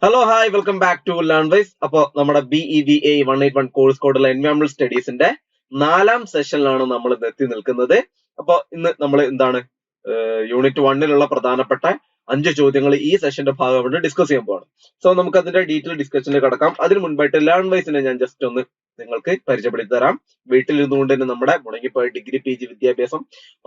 Hello hi welcome back to Learnwise. അപ്പോ നമ്മുടെ BEVA 181 course കോഡുള്ള എൻവയോൺമെന്റൽ സ്റ്റഡീസിന്റെ 4ാം സെഷനിലാണ് നമ്മൾ എത്തി നിൽക്കുന്നത്. അപ്പൊ ഇന്ന് നമ്മൾ എന്താണ് യൂണിറ്റ് 1-ലുള്ള പ്രധാനപ്പെട്ട 5 ചോദ്യങ്ങൾ ഈ സെഷന്റെ ഭാഗമായിട്ട് ഡിസ്കസ് ചെയ്യാൻ പോവാണ്. സോ നമുക്ക് അതിന്റെ ഡീറ്റെയിൽ ഡിസ്കഷനിൽ കിടക്കാം. അതിന് മുൻപായിട്ട് ലേൺവൈസിനെ ഞാൻ ജസ്റ്റ് ഒന്ന് നിങ്ങൾക്ക് പരിചയപ്പെടുത്തി തരാം. വീട്ടിലിരുന്നുകൊണ്ട് തന്നെ നമ്മുടെ മുടങ്ങിപ്പോയ ഡിഗ്രി PG വിദ്യാഭ്യാസം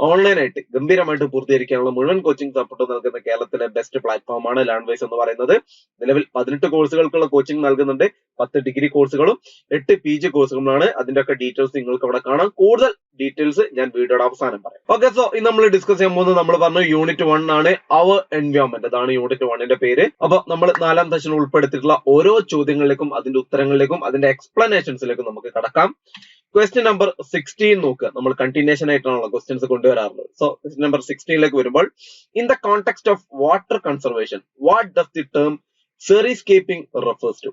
ഓൺലൈനായിട്ട് ഗംഭീരമായിട്ട് പൂർത്തീകരിക്കാനുള്ള മുഴുവൻ കോച്ചിങ് സപ്പോർട്ട് നൽകുന്ന കേരളത്തിലെ ബെസ്റ്റ് പ്ലാറ്റ്ഫോമാണ് ലേൺവൈസ് എന്ന് പറയുന്നത്. നിലവിൽ 18 കോഴ്സുകൾക്കുള്ള കോച്ചിങ് നൽകുന്നുണ്ട്. 10 ഡിഗ്രി കോഴ്സുകളും 8 PG കോഴ്സുകളാണ്. അതിന്റെ ഒക്കെ ഡീറ്റെയിൽസ് നിങ്ങൾക്ക് അവിടെ കാണാം. കൂടുതൽ ഡീറ്റെയിൽസ് ഞാൻ വീഡിയോയുടെ അവസാനം പറയാം. ഓക്കെ, സോ ഇന്ന് നമ്മൾ ഡിസ്കസ് ചെയ്യാൻ പോകുന്നത് നമ്മൾ പറഞ്ഞു യൂണിറ്റ് 1 ആണ്, അവർ എൻവയോൺമെന്റ്. അതാണ് യൂണിറ്റ് 1ന്റെ പേര്. അപ്പൊ നമ്മൾ 4ാം സെഷൻ ഉൾപ്പെടുത്തിയിട്ടുള്ള ഓരോ ചോദ്യങ്ങളിലേക്കും അതിന്റെ ഉത്തരങ്ങളിലേക്കും അതിന്റെ എക്സ്പ്ലനേഷൻസിലേക്കും നമുക്ക് കടക്കാം. ക്വസ്റ്റ്യൻ നമ്പർ 16 നോക്കുക. നമ്മൾ കണ്ടിന്യൂഷൻ ആയിട്ടാണല്ലോ ക്വസ്റ്റ്യൻസ് കൊണ്ടുവരാറുള്ളത്. സോ ക്വസ്റ്റ്യൻ നമ്പർ 16ലേക്ക് വരുമ്പോൾ, in the context of water conservation what does the term xeriscaping refers to?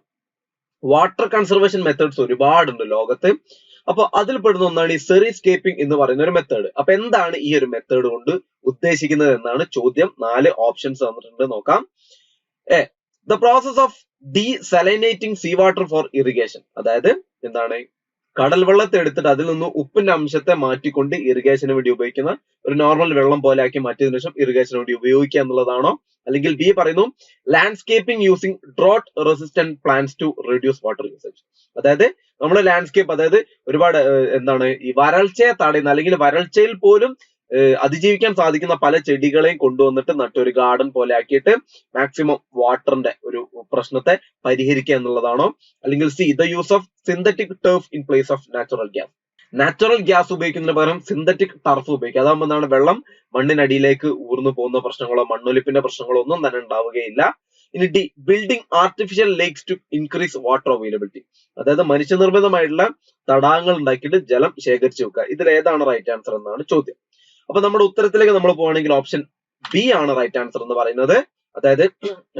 Water conservation methods ഒരുപാടുണ്ട് ലോകത്ത്. അപ്പൊ അതിൽ പെടുന്ന ഒന്നാണ് ഈ സെറിസ്കേപ്പിംഗ് എന്ന് പറയുന്ന ഒരു മെത്തേഡ്. അപ്പൊ എന്താണ് ഈ ഒരു മെത്തേഡ് കൊണ്ട് ഉദ്ദേശിക്കുന്നത് എന്നാണ് ചോദ്യം. 4 ഓപ്ഷൻസ് തന്നിട്ടുണ്ട്, നോക്കാം. The process of desalinating sea water for irrigation. അതായത് എന്താണ്, കടൽ വെള്ളത്തെ എടുത്തിട്ട് അതിൽ നിന്ന് ഉപ്പിന്റെ അംശത്തെ മാറ്റിക്കൊണ്ട് ഇറിഗേഷന് വേണ്ടി ഉപയോഗിക്കുന്ന ഒരു നോർമൽ വെള്ളം പോലെ ആക്കി മാറ്റിയതിനു ശേഷം ഇറിഗേഷന് വേണ്ടി ഉപയോഗിക്കുക എന്നുള്ളതാണോ? അല്ലെങ്കിൽ ബി പറയുന്നു landscaping using drought resistant plants to reduce water usage. അതായത് നമ്മൾ ലാൻഡ്സ്കേപ്പ്, അതായത് ഒരുപാട് എന്താണ് ഈ വരൾച്ചയെ തടയുന്ന അല്ലെങ്കിൽ വരൾച്ചയിൽ പോലും അതിജീവിക്കാൻ സാധിക്കുന്ന പല ചെടികളെയും കൊണ്ടുവന്നിട്ട് നട്ടൊരു ഗാർഡൻ പോലെ ആക്കിയിട്ട് മാക്സിമം വാട്ടറിന്റെ ഒരു പ്രശ്നത്തെ പരിഹരിക്കുക എന്നുള്ളതാണോ? അല്ലെങ്കിൽ C the use of synthetic turf in place of natural gas. Natural gas ഉപയോഗിക്കുന്നതിന് പകരം സിന്തറ്റിക് ടർഫ് ഉപയോഗിക്കുക. അതാകുമ്പോൾ എന്താണ്, വെള്ളം മണ്ണിനടിയിലേക്ക് ഊർന്നു പോകുന്ന പ്രശ്നങ്ങളോ മണ്ണൊലിപ്പിന്റെ പ്രശ്നങ്ങളോ ഒന്നും തന്നെ ഉണ്ടാവുകയില്ല. ഇനി D building artificial lakes to increase water availability. അതായത് മനുഷ്യനിർമ്മിതമായിട്ടുള്ള തടാകങ്ങൾ ഉണ്ടാക്കിയിട്ട് ജലം ശേഖരിച്ചു വെക്കുക. ഇതിൽ ഏതാണ് റൈറ്റ് ആൻസർ എന്നാണ് ചോദ്യം. അപ്പൊ നമ്മുടെ ഉത്തരത്തിലേക്ക് നമ്മൾ പോവുകയാണെങ്കിൽ ഓപ്ഷൻ ബി ആണ് റൈറ്റ് ആൻസർ എന്ന് പറയുന്നത്. അതായത്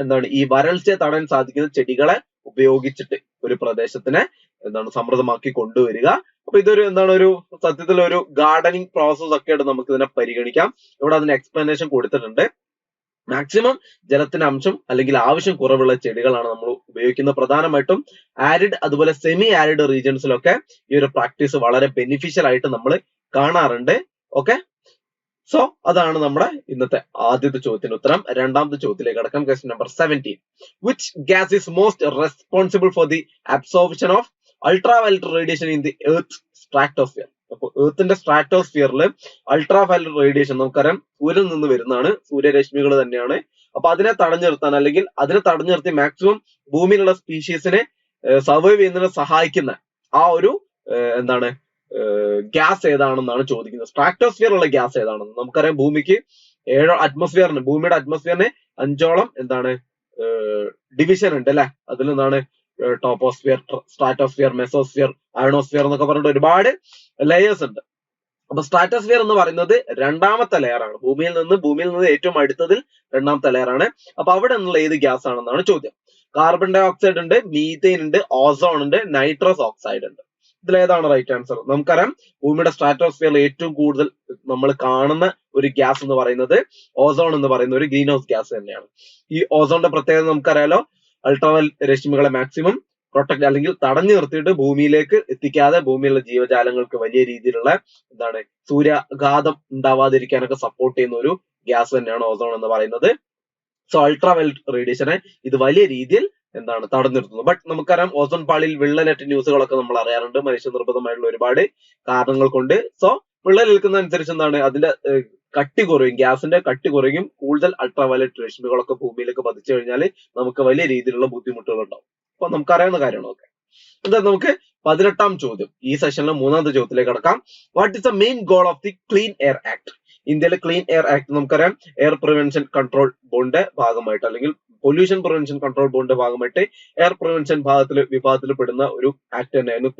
എന്താണ്, ഈ വരൾച്ചയെ തടയാൻ സാധിക്കുന്ന ചെടികളെ ഉപയോഗിച്ചിട്ട് ഒരു പ്രദേശത്തിനെ എന്താണ് സമൃദ്ധമാക്കി കൊണ്ടുവരിക. അപ്പൊ ഇതൊരു എന്താണ്, ഒരു സത്യത്തിൽ ഒരു ഗാർഡനിങ് പ്രോസസ് ഒക്കെ ആയിട്ട് നമുക്ക് ഇതിനെ പരിഗണിക്കാം. ഇവിടെ അതിന് എക്സ്പ്ലനേഷൻ കൊടുത്തിട്ടുണ്ട്. മാക്സിമം ജലത്തിന്റെ അംശം അല്ലെങ്കിൽ ആവശ്യം കുറവുള്ള ചെടികളാണ് നമ്മൾ ഉപയോഗിക്കുന്നത്. പ്രധാനമായിട്ടും ആരിഡ് അതുപോലെ സെമി ആരിഡ് റീജിയൻസിലൊക്കെ ഈ ഒരു പ്രാക്ടീസ് വളരെ ബെനിഫിഷ്യൽ ആയിട്ട് നമ്മൾ കാണാറുണ്ട്. ഓക്കെ, സോ അതാണ് നമ്മുടെ ഇന്നത്തെ ആദ്യത്തെ ചോദ്യത്തിന് ഉത്തരം. രണ്ടാമത്തെ ചോദ്യത്തിലേക്ക് കടക്കാം. Question number 17. Which gas is most responsible for the absorption of ultraviolet radiation in the earth stratosphere? അപ്പൊ എർത്തിന്റെ സ്ട്രാറ്റോസ്ഫിയറിൽ അൾട്രാവയലറ്റ് റേഡിയേഷൻ നമുക്കറിയാം സൂര്യനിൽ നിന്ന് വരുന്നതാണ്, സൂര്യരശ്മികൾ തന്നെയാണ്. അപ്പൊ അതിനെ തടഞ്ഞു നിർത്താൻ അല്ലെങ്കിൽ അതിനെ തടഞ്ഞു നിർത്തി മാക്സിമം ഭൂമിയിലുള്ള സ്പീഷീസിനെ സർവൈവ് ചെയ്യുന്നതിനെ സഹായിക്കുന്ന ആ ഒരു എന്താണ് ഗ്യാസ് ഏതാണെന്നാണ് ചോദിക്കുന്നത്. സ്ട്രാറ്റോസ്ഫിയറുള്ള ഗ്യാസ് ഏതാണെന്ന് നമുക്കറിയാം. ഭൂമിക്ക് 7 അറ്റ്മോസ്ഫിയറിന്, ഭൂമിയുടെ അറ്റ്മോസ്ഫിയറിന് 5ഓളം എന്താണ് ഡിവിഷൻ ഉണ്ട് അല്ലെ. അതിൽ എന്താണ് ടോപ്പോസ്ഫിയർ, സ്ട്രാറ്റോസ്ഫിയർ, മെസോസ്ഫിയർ, അയണോസ്ഫിയർ എന്നൊക്കെ പറഞ്ഞിട്ട് ഒരുപാട് ലെയേഴ്സ് ഉണ്ട്. അപ്പൊ സ്ട്രാറ്റോസ്ഫിയർ എന്ന് പറയുന്നത് 2ാമത്തെ ലെയർ ആണ്. ഭൂമിയിൽ നിന്ന് ഏറ്റവും അടുത്തതിൽ 2ാമത്തെ ലെയർ ആണ്. അപ്പൊ അവിടെ നിന്നുള്ള ഏത് ഗ്യാസ് ആണെന്നാണ് ചോദ്യം. കാർബൺ ഡൈ ഓക്സൈഡ് ഉണ്ട്, മീഥെയിൻ ഉണ്ട്, ഓസോൺ ഉണ്ട്, നൈട്രസ് ഓക്സൈഡ് ഉണ്ട്. ഇതിലേതാണ് റൈറ്റ് ആൻസർ? നമുക്കറിയാം ഭൂമിയുടെ സ്ട്രാറ്റോസ്ഫിയറിൽ ഏറ്റവും കൂടുതൽ നമ്മൾ കാണുന്ന ഒരു ഗ്യാസ് എന്ന് പറയുന്നത് ഓസോൺ എന്ന് പറയുന്ന ഒരു ഗ്രീൻ ഹൗസ് ഗ്യാസ് തന്നെയാണ്. ഈ ഓസോണിന്റെ പ്രത്യേകത നമുക്കറിയാലോ, അൾട്രാവയലറ്റ് രശ്മികളെ മാക്സിമം പ്രൊട്ടക്ട് അല്ലെങ്കിൽ തടഞ്ഞു നിർത്തിയിട്ട് ഭൂമിയിലേക്ക് എത്തിക്കാതെ ഭൂമിയിലുള്ള ജീവജാലങ്ങൾക്ക് വലിയ രീതിയിലുള്ള എന്താണ് സൂര്യാഘാതം ഉണ്ടാവാതിരിക്കാനൊക്കെ സപ്പോർട്ട് ചെയ്യുന്ന ഒരു ഗ്യാസ് തന്നെയാണ് ഓസോൺ എന്ന് പറയുന്നത്. സോ അൾട്രാവയലറ്റ് റേഡിയേഷനെ ഇത് വലിയ രീതിയിൽ എന്താണ് തടഞ്ഞു നിർത്തുന്നത്. ബട്ട് നമുക്കറിയാം ഓസോൺ പാളിയിൽ വിള്ളലേറ്റ ന്യൂസുകളൊക്കെ നമ്മൾ അറിയാറുണ്ട് മനുഷ്യനിർമ്മിതമായിട്ടുള്ള ഒരുപാട് കാരണങ്ങൾ കൊണ്ട്. സോ വിള്ളലേൽക്കുന്ന അനുസരിച്ച് എന്താണ്, അതിന്റെ കട്ടി കുറയും, ഗ്യാസിന്റെ കട്ടി കുറയും. കൂടുതൽ അൾട്രാവയലറ്റ് രശ്മികളൊക്കെ ഭൂമിയിലേക്ക് പതിച്ചു കഴിഞ്ഞാൽ നമുക്ക് വലിയ രീതിയിലുള്ള ബുദ്ധിമുട്ടുകൾ ഉണ്ടാവും. അപ്പൊ നമുക്കറിയാവുന്ന കാര്യമാണ്. ഓക്കെ, എന്താ നമുക്ക് 18ാം ചോദ്യം, ഈ സെഷനിലെ 3ാമത്തെ ചോദ്യത്തിലേക്ക് കടക്കാം. What is the main goal of the clean air act? ഇന്ത്യയിലെ ക്ലീൻ എയർ ആക്ട് നമുക്കറിയാം എയർ പ്രിവെൻഷൻ കൺട്രോൾ ബോർഡിന്റെ ഭാഗമായിട്ട് അല്ലെങ്കിൽ പൊല്യൂഷൻ പ്രിവെൻഷൻ കൺട്രോൾ ബോർഡിന്റെ ഭാഗമായിട്ട് എയർ പ്രിവെൻഷൻ വിഭാഗത്തിൽ പെടുന്ന ഒരു ആക്ട് തന്നെയായിരുന്നു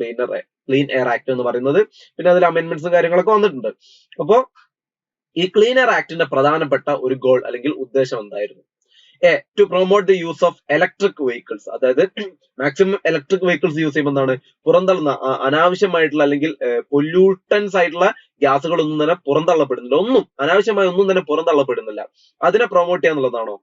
ക്ലീൻ എയർ ആക്ട് എന്ന് പറയുന്നത്. പിന്നെ അതിൽ അമെന്റ്മെന്റ്സും കാര്യങ്ങളൊക്കെ വന്നിട്ടുണ്ട്. അപ്പോ ഈ ക്ലീൻ എയർ ആക്ടിന്റെ പ്രധാനപ്പെട്ട ഒരു ഗോൾ അല്ലെങ്കിൽ ഉദ്ദേശം എന്തായിരുന്നു? To promote the use of electric vehicles. അതായത് മാക്സിമം ഇലക്ട്രിക് വെഹിക്കിൾസ് യൂസ് ചെയ്യുമ്പോൾ എന്താണ്, പുറന്തള്ളുന്ന അനാവശ്യമായിട്ടുള്ള അല്ലെങ്കിൽ പൊല്യൂട്ടൻസ് ആയിട്ടുള്ള ഗ്യാസുകളൊന്നും തന്നെ പുറന്തള്ളപ്പെടുന്നില്ല, ഒന്നും അനാവശ്യമായ ഒന്നും തന്നെ പുറന്തള്ളപ്പെടുന്നില്ല. അതിനെ പ്രൊമോട്ട് ചെയ്യാന്നുള്ളതാണോ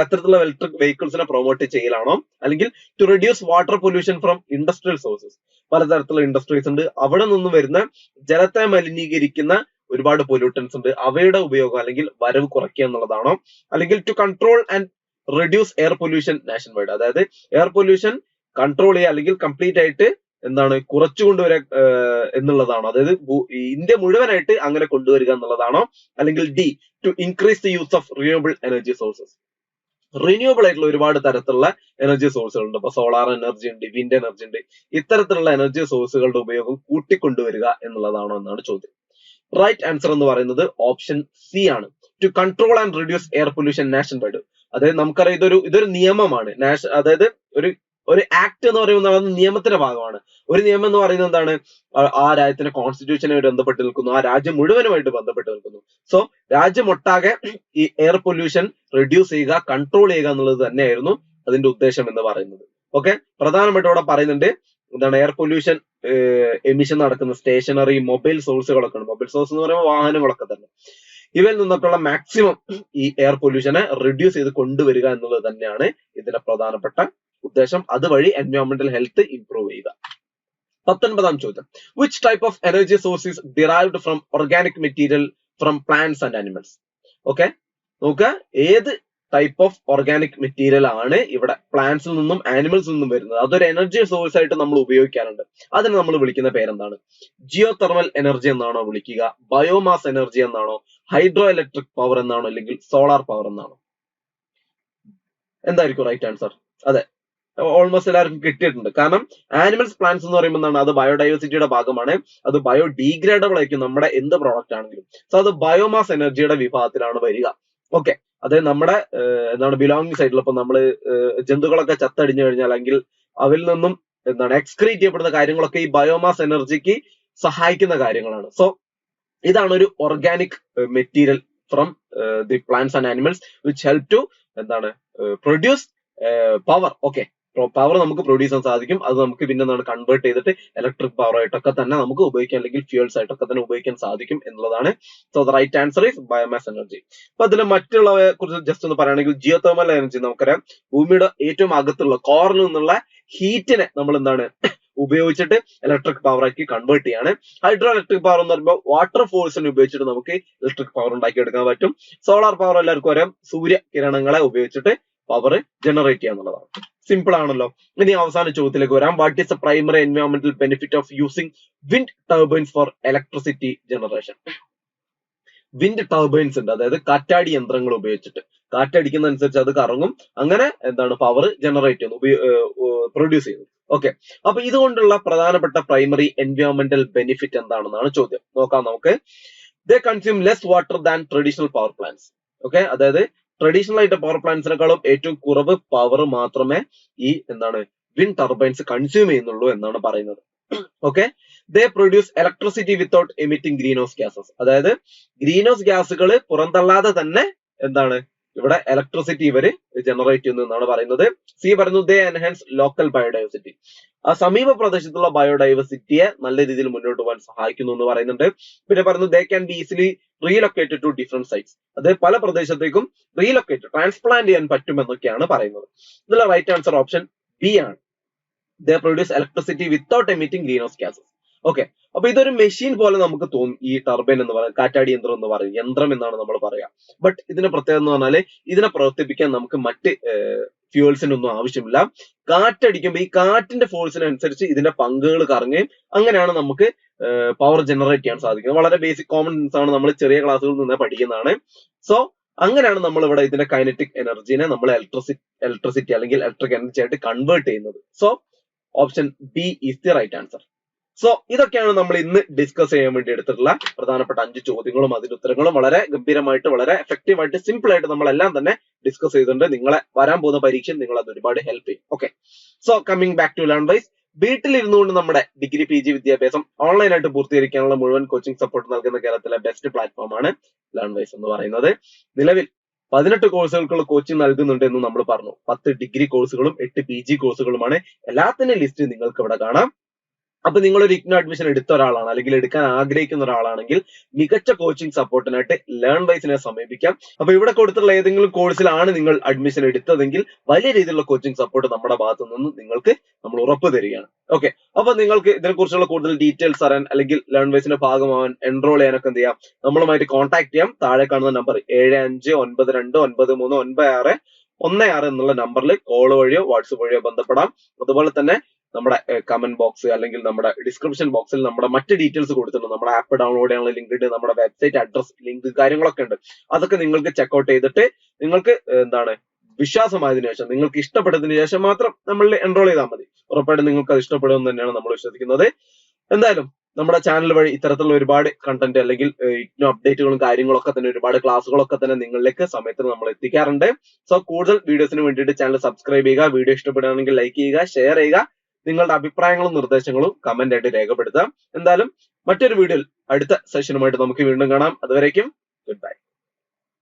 അത്തരത്തിലുള്ള ഇലക്ട്രിക് വെഹിക്കിൾസിനെ പ്രൊമോട്ട് ചെയ്യലാണോ, അല്ലെങ്കിൽ to reduce water pollution from industrial sources, പലതരത്തിലുള്ള ഇൻഡസ്ട്രീസ് ഉണ്ട്, അവിടെ നിന്നും വരുന്ന ജലത്തെ മലിനീകരിക്കുന്ന ഒരുപാട് പൊല്യൂട്ടൻസ് ഉണ്ട്, അവയുടെ ഉപയോഗം അല്ലെങ്കിൽ വരവ് കുറയ്ക്കുക എന്നുള്ളതാണോ, അല്ലെങ്കിൽ to control and reduce air pollution nationwide, അതായത് എയർ പൊല്യൂഷൻ കൺട്രോൾ ചെയ്യുക അല്ലെങ്കിൽ കംപ്ലീറ്റ് ആയിട്ട് എന്താണ് കുറച്ചു കൊണ്ടുവരിക എന്നുള്ളതാണോ, അതായത് ഇന്ത്യ മുഴുവനായിട്ട് അങ്ങനെ കൊണ്ടുവരിക എന്നുള്ളതാണോ, അല്ലെങ്കിൽ D to increase the use of renewable energy sources. Renewable ആയിട്ടുള്ള ഒരുപാട് തരത്തിലുള്ള എനർജി സോഴ്സുകൾ ഉണ്ട്. ഇപ്പൊ സോളാർ എനർജി ഉണ്ട്, വിൻഡ് എനർജി ഉണ്ട്. ഇത്തരത്തിലുള്ള എനർജി സോഴ്സുകളുടെ ഉപയോഗം കൂട്ടിക്കൊണ്ടുവരിക എന്നുള്ളതാണോ എന്നാണ് ചോദ്യം. റൈറ്റ് ആൻസർ എന്ന് പറയുന്നത് ഓപ്ഷൻ സി ആണ്, to control and reduce air pollution nationwide. അതായത് നമുക്കറിയാം ഇതൊരു നിയമമാണ്, അതായത് ഒരു ആക്ട് എന്ന് പറയുന്നത് നിയമത്തിന്റെ ഭാഗമാണ്. ഒരു നിയമം എന്ന് പറയുന്നത് എന്താണ്, ആ രാജ്യത്തിന്റെ കോൺസ്റ്റിറ്റ്യൂഷനുമായി ബന്ധപ്പെട്ട് നിൽക്കുന്നു, ആ രാജ്യം മുഴുവനുമായിട്ട് ബന്ധപ്പെട്ട് നിൽക്കുന്നു. സോ രാജ്യമൊട്ടാകെ ഈ എയർ പൊല്യൂഷൻ റെഡ്യൂസ് ചെയ്യുക, കൺട്രോൾ ചെയ്യുക എന്നുള്ളത് തന്നെയായിരുന്നു അതിന്റെ ഉദ്ദേശം എന്ന് പറയുന്നത്. ഓക്കെ, പ്രധാനമായിട്ടും ഇവിടെ പറയുന്നുണ്ട് എന്താണ്, എയർ പൊല്യൂഷൻ എമിഷൻ നടക്കുന്ന സ്റ്റേഷനറി മൊബൈൽ സോഴ്സുകളൊക്കെ ഉണ്ട്. മൊബൈൽ സോഴ്സ് എന്ന് പറയുമ്പോൾ വാഹനങ്ങളൊക്കെ തന്നെ. ഇവയിൽ നിന്നൊക്കെയുള്ള മാക്സിമം ഈ എയർ പൊല്യൂഷനെ റിഡ്യൂസ് ചെയ്ത് കൊണ്ടുവരിക എന്നുള്ളത് തന്നെയാണ് ഇതിന്റെ പ്രധാനപ്പെട്ട ഉദ്ദേശം. അതുവഴി എൻവയോൺമെന്റൽ ഹെൽത്ത് ഇംപ്രൂവ് ചെയ്യുക. 19ാം ചോദ്യം, which type of energy source is derived from organic material from plants and animals. Okay, നോക്കുക ഏത് ടൈപ്പ് ഓഫ് ഓർഗാനിക് മെറ്റീരിയൽ ആണ് ഇവിടെ പ്ലാന്റ്സിൽ നിന്നും ആനിമൽസിൽ നിന്നും വരുന്നത്. അതൊരു എനർജി സോഴ്സ് ആയിട്ട് നമ്മൾ ഉപയോഗിക്കാറുണ്ട്. അതിന് നമ്മൾ വിളിക്കുന്ന പേരെന്താണ്? ജിയോ തെർമൽ എനർജി എന്നാണോ വിളിക്കുക, ബയോമാസ് എനർജി എന്നാണോ, ഹൈഡ്രോ ഇലക്ട്രിക് പവർ എന്നാണോ, അല്ലെങ്കിൽ സോളാർ പവർ എന്നാണോ? എന്തായിരിക്കും റൈറ്റ് ആൻസർ? അതെ, ഓൾമോസ്റ്റ് എല്ലാവർക്കും കിട്ടിയിട്ടുണ്ട്. കാരണം ആനിമൽസ് പ്ലാന്റ്സ് എന്ന് പറയുമ്പോൾ എന്താണ്, അത് ബയോഡൈവേഴ്സിറ്റിയുടെ ഭാഗമാണ്, അത് ബയോഡീഗ്രേഡബിൾ ആയിരിക്കും നമ്മുടെ എന്ത് പ്രോഡക്റ്റ് ആണെങ്കിലും. സോ അത് ബയോമാസ് എനർജിയുടെ വിഭാഗത്തിലാണ് വരിക. ഓക്കെ, അത് നമ്മുടെ എന്താണ് ബിലോങ്ങിങ്സ് ആയിട്ടുള്ള, ഇപ്പൊ നമ്മള് ജന്തുക്കളൊക്കെ ചത്തടിഞ്ഞു കഴിഞ്ഞാൽ അല്ലെങ്കിൽ അവരിൽ നിന്നും എന്താണ് എക്സ്ക്രീറ്റ് ചെയ്യപ്പെടുന്ന കാര്യങ്ങളൊക്കെ ഈ ബയോമാസ് എനർജിക്ക് സഹായിക്കുന്ന കാര്യങ്ങളാണ്. സോ ഇതാണ് ഒരു organic material from the plants and animals which help to എന്താണ് പ്രൊഡ്യൂസ് പവർ. ഓക്കെ, പവർ നമുക്ക് പ്രൊഡ്യൂസ് ചെയ്യാൻ സാധിക്കും. അത് നമുക്ക് പിന്നെ എന്താണ് കൺവേർട്ട് ചെയ്തിട്ട് ഇലക്ട്രിക് പവർ ആയിട്ടൊക്കെ തന്നെ നമുക്ക് ഉപയോഗിക്കാം, അല്ലെങ്കിൽ ഫ്യൂൾസ് ആയിട്ടൊക്കെ തന്നെ ഉപയോഗിക്കാൻ സാധിക്കും എന്നുള്ളതാണ്. So the right answer is biomass energy. അപ്പൊ അതിൽ മറ്റുള്ളവയെ കുറിച്ച് ജസ്റ്റ് ഒന്ന് പറയുകയാണെങ്കിൽ ജിയോ തെർമൽ എനർജി നമുക്കറിയാം, ഭൂമിയുടെ ഏറ്റവും അകത്തുള്ള കോറിൽ നിന്നുള്ള ഹീറ്റിനെ നമ്മൾ എന്താണ് ഉപയോഗിച്ചിട്ട് ഇലക്ട്രിക് പവർ ആക്കി കൺവേർട്ട് ചെയ്യാണ്. ഹൈഡ്രോ ഇലക്ട്രിക് പവർ എന്ന് പറയുമ്പോൾ വാട്ടർ ഫോഴ്സിനെ ഉപയോഗിച്ചിട്ട് നമുക്ക് ഇലക്ട്രിക് പവർ ഉണ്ടാക്കി എടുക്കാൻ പറ്റും. സോളാർ പവർ എല്ലാവർക്കും അറിയാം, സൂര്യകിരണങ്ങളെ ഉപയോഗിച്ചിട്ട് പവർ ജനറേറ്റ് ചെയ്യുക എന്നുള്ളതാണ്. സിമ്പിൾ ആണല്ലോ. ഇനി അവസാന ചോദ്യത്തിലേക്ക് വരാം. വാട്ട് ഈസ് ദ പ്രൈമറി എൻവയോൺമെന്റൽ benefit of using wind turbines for electricity generation? Wind turbines ഉണ്ട്, അതായത് കാറ്റാടി യന്ത്രങ്ങൾ ഉപയോഗിച്ചിട്ട് കാറ്റടിക്കുന്നതനുസരിച്ച് അത് കറങ്ങും, അങ്ങനെ എന്താണ് പവർ ജനറേറ്റ് ചെയ്യുന്നു, പ്രൊഡ്യൂസ് ചെയ്യുന്നു. ഓക്കെ, അപ്പൊ ഇതുകൊണ്ടുള്ള പ്രധാനപ്പെട്ട പ്രൈമറി എൻവയോൺമെന്റൽ ബെനിഫിറ്റ് എന്താണെന്നാണ് ചോദ്യം. നോക്കാം നമുക്ക്. They consume less water than traditional power plants. Okay, അതായത് ട്രഡീഷണൽ ആയിട്ട് പവർ പ്ലാന്റ്സിനെക്കാളും ഏറ്റവും കുറവ് പവർ മാത്രമേ ഈ എന്താണ് വിൻഡ് ടർബൈൻസ് കൺസ്യൂം ചെയ്യുന്നുള്ളൂ എന്നാണ് പറയുന്നത്. ഓക്കെ, ദേ produce electricity without emitting green house gases. അതായത് ഗ്രീൻ ഹൗസ് ഗ്യാസുകൾ പുറന്തള്ളാതെ തന്നെ എന്താണ് ഇവിടെ ഇലക്ട്രിസിറ്റി ഇവര് ജനറേറ്റ് ചെയ്യുന്നു എന്നാണ് പറയുന്നത്. സി പറയുന്നു ദേ എൻഹാൻസ് ലോക്കൽ ബയോഡൈവേഴ്സിറ്റി. ആ സമീപ പ്രദേശത്തുള്ള ബയോഡൈവേഴ്സിറ്റിയെ നല്ല രീതിയിൽ മുന്നോട്ട് പോകാൻ സഹായിക്കുന്നു എന്ന് പറയുന്നുണ്ട്. പിന്നെ പറയുന്നു they can be easily relocated to different sites. അത് പല പ്രദേശത്തേക്കും റീലൊക്കേറ്റ് ട്രാൻസ്പ്ലാന്റ് ചെയ്യാൻ പറ്റുമെന്നൊക്കെയാണ് പറയുന്നത്. ഇതിലെ റൈറ്റ് ആൻസർ ഓപ്ഷൻ ബി ആണ്. ദേ produce electricity without emitting green house gases. Okay, അപ്പൊ ഇതൊരു മെഷീൻ പോലെ നമുക്ക് തോന്നും ഈ ടർബൈൻ എന്ന് പറയുന്നത്, കാറ്റാടി യന്ത്രം എന്ന് പറയും, യന്ത്രം എന്നാണ് നമ്മൾ പറയാ. ബട്ട് ഇതിന്റെ പ്രത്യേകത എന്ന് പറഞ്ഞാല് ഇതിനെ പ്രവർത്തിപ്പിക്കാൻ നമുക്ക് മറ്റ് ഫ്യൂൾസിനൊന്നും ആവശ്യമില്ല. കാറ്റടിക്കുമ്പോൾ ഈ കാറ്റിന്റെ ഫോഴ്സിനനുസരിച്ച് ഇതിന്റെ പങ്കുകൾ കറങ്ങുകയും അങ്ങനെയാണ് നമുക്ക് പവർ ജനറേറ്റ് ചെയ്യാൻ സാധിക്കുന്നത്. വളരെ ബേസിക് കോമൺ സെൻസ് ആണ്, നമ്മൾ ചെറിയ ക്ലാസ്സുകളിൽ നിന്ന് പഠിക്കുന്നതാണ്. സോ അങ്ങനെയാണ് നമ്മൾ ഇവിടെ ഇതിന്റെ കൈനറ്റിക് എനർജിനെ നമ്മൾ ഇലക്ട്രിസിറ്റി അല്ലെങ്കിൽ ഇലക്ട്രിക് എനർജി ആയിട്ട് കൺവേർട്ട് ചെയ്യുന്നത്. So option B is the right answer. So ഇതൊക്കെയാണ് നമ്മൾ ഇന്ന് ഡിസ്കസ് ചെയ്യാൻ വേണ്ടി എടുത്തിട്ടുള്ള പ്രധാനപ്പെട്ട 5 ചോദ്യങ്ങളും അതിന്റെ ഉത്തരങ്ങളും. വളരെ ഗംഭീരമായിട്ട് വളരെ എഫക്റ്റീവ് ആയിട്ട് സിമ്പിൾ ആയിട്ട് നമ്മളെല്ലാം തന്നെ ഡിസ്കസ് ചെയ്തിട്ടുണ്ട്. നിങ്ങളെ വരാൻ പോകുന്ന പരീക്ഷയിൽ നിങ്ങൾ അത് ഒരുപാട് ഹെൽപ്പ് ചെയ്യും. Okay, so coming back to learn wise. വീട്ടിലിരുന്നുകൊണ്ട് നമ്മുടെ ഡിഗ്രി PG വിദ്യാഭ്യാസം ഓൺലൈനായിട്ട് പൂർത്തീകരിക്കാനുള്ള മുഴുവൻ കോച്ചിങ് സപ്പോർട്ട് നൽകുന്ന കേരളത്തിലെ ബെസ്റ്റ് പ്ലാറ്റ്ഫോമാണ് ലേൺ വൈസ് എന്ന് പറയുന്നത്. നിലവിൽ 18 കോഴ്സുകൾക്കുള്ള കോച്ചിങ് നൽകുന്നുണ്ട് എന്ന് നമ്മൾ പറഞ്ഞു. 10 ഡിഗ്രി കോഴ്സുകളും 8 PG കോഴ്സുകളുമാണ്. എല്ലാത്തിന്റെയും ലിസ്റ്റ് നിങ്ങൾക്ക് ഇവിടെ കാണാം. അപ്പൊ നിങ്ങൾ ഒരു ഇഗ്നോ അഡ്മിഷൻ എടുത്ത ഒരാളാണ് അല്ലെങ്കിൽ എടുക്കാൻ ആഗ്രഹിക്കുന്ന ഒരാളാണെങ്കിൽ മികച്ച കോച്ചിങ് സപ്പോർട്ടിനായിട്ട് ലേൺവൈസിനെ സമീപിക്കാം. അപ്പൊ ഇവിടെ കൊടുത്തുള്ള ഏതെങ്കിലും കോഴ്സിലാണ് നിങ്ങൾ അഡ്മിഷൻ എടുത്തതെങ്കിൽ വലിയ രീതിയിലുള്ള കോച്ചിങ് സപ്പോർട്ട് നമ്മുടെ ഭാഗത്തു നിന്ന് നിങ്ങൾക്ക് നമ്മൾ ഉറപ്പ് തരികയാണ്. ഓക്കെ, അപ്പൊ നിങ്ങൾക്ക് ഇതിനെക്കുറിച്ചുള്ള കൂടുതൽ ഡീറ്റെയിൽസ് അറിയാൻ അല്ലെങ്കിൽ ലേൺവൈസിന്റെ ഭാഗമാവാൻ എൻറോൾ ചെയ്യാനൊക്കെ എന്ത് ചെയ്യാം, നമ്മളുമായിട്ട് കോൺടാക്ട് ചെയ്യാം. താഴെ കാണുന്ന നമ്പർ 7592939616 എന്നുള്ള നമ്പറിൽ കോൾ വഴിയോ വാട്സപ്പ് വഴിയോ ബന്ധപ്പെടാം. അതുപോലെ തന്നെ നമ്മുടെ കമന്റ് ബോക്സ് അല്ലെങ്കിൽ നമ്മുടെ ഡിസ്ക്രിപ്ഷൻ ബോക്സിൽ നമ്മുടെ മറ്റ് ഡീറ്റെയിൽസ് കൊടുത്തിട്ടുണ്ട്. നമ്മുടെ ആപ്പ് ഡൗൺലോഡ് ചെയ്യാനുള്ള ലിങ്ക് ഉണ്ട്, നമ്മുടെ വെബ്സൈറ്റ് അഡ്രസ് ലിങ്ക് കാര്യങ്ങളൊക്കെ ഉണ്ട്. അതൊക്കെ നിങ്ങൾക്ക് ചെക്ക്ഔട്ട് ചെയ്തിട്ട് നിങ്ങൾക്ക് എന്താണ് വിശ്വാസമായതിനു ശേഷം നിങ്ങൾക്ക് ഇഷ്ടപ്പെട്ടതിന് ശേഷം മാത്രം നമ്മളിൽ എൻറോൾ ചെയ്താൽ മതി. ഉറപ്പായിട്ടും നിങ്ങൾക്ക് അത് ഇഷ്ടപ്പെടുമെന്ന് തന്നെയാണ് നമ്മൾ വിശ്വസിക്കുന്നത്. എന്തായാലും നമ്മുടെ ചാനൽ വഴി ഇത്തരത്തിലുള്ള ഒരുപാട് കണ്ടന്റ് അല്ലെങ്കിൽ ഇഗ്നോ അപ്ഡേറ്റുകളും കാര്യങ്ങളൊക്കെ തന്നെ ഒരുപാട് ക്ലാസ്സുകളൊക്കെ തന്നെ നിങ്ങളിലേക്ക് സമയത്തിന് നമ്മൾ എത്തിക്കാറുണ്ട്. സോ കൂടുതൽ വീഡിയോസിന് വേണ്ടിയിട്ട് ചാനൽ സബ്സ്ക്രൈബ് ചെയ്യുക. വീഡിയോ ഇഷ്ടപ്പെടുകയാണെങ്കിൽ ലൈക്ക് ചെയ്യുക, ഷെയർ ചെയ്യുക. നിങ്ങളുടെ അഭിപ്രായങ്ങളും നിർദ്ദേശങ്ങളും കമന്റ് ആയിട്ട് രേഖപ്പെടുത്താം. എന്തായാലും മറ്റൊരു വീഡിയോയിൽ അടുത്ത സെഷനുമായിട്ട് നമുക്ക് വീണ്ടും കാണാം. അതുവരേക്കും ഗുഡ് ബൈ.